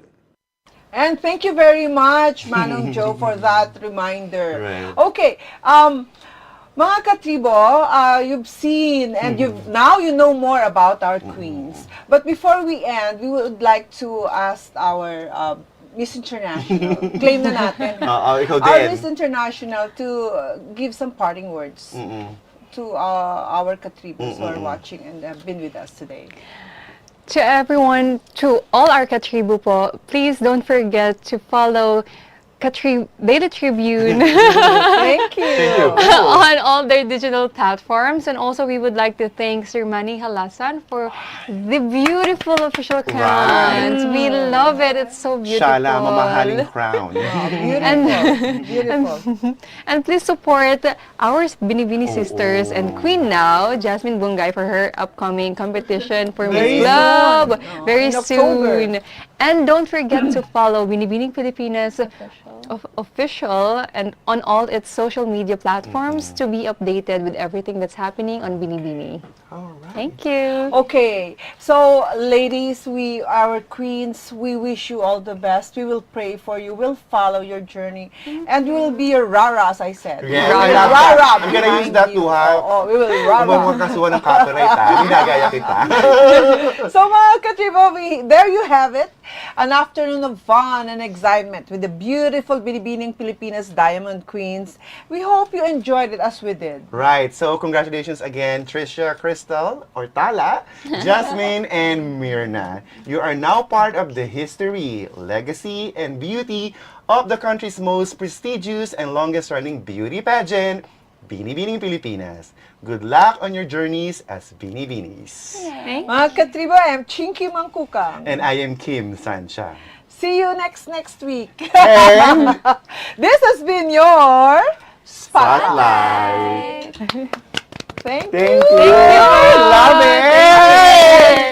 And thank you very much, Manong Joe, for that reminder. Right. Okay, mga katribo, you've seen and now you know more about our queens. But before we end, we would like to ask our Miss International, claim na natin, ikaw our din. Miss International to give some parting words to our katribos who are watching and have been with us today. To everyone, to all our Katribu po, please don't forget to follow Daily Tribune Thank you. on all their digital platforms. And also, we would like to thank Sir Manny Halasan for the beautiful official crowns. We love it. It's so beautiful. Shala, mamahaling crown. Beautiful. And please support our Binibini sisters and Queen now, Jasmin Bungay, for her upcoming competition for Miss Club very in October. soon. And don't forget to follow Binibining Pilipinas official and on all its social media platforms to be updated with everything that's happening on Binibini. All right. Thank you. Okay, so ladies, our queens, we wish you all the best. We will pray for you. We'll follow your journey, and we will be your rara, as I said. Yeah, We will I love rara that. I'm gonna behind use that you. to have. Oh, we will Kung rara. magkasuhan ng copyright, ginagaya kita. So mga katribo, there you have it. An afternoon of fun and excitement with the beautiful Binibining Pilipinas Diamond Queens. We hope you enjoyed it as we did. Right, so congratulations again, Trisha, Christal, or Tala, Jasmin, and Myrna. You are now part of the history, legacy, and beauty of the country's most prestigious and longest-running beauty pageant, Binibining Pilipinas. Good luck on your journeys as Binibinis. Mga katribo, I'm Chingkee Mangcucang. And I am Kim Sancha. See you next week. And This has been your Spotlight. Thank Thank you. you. Love it.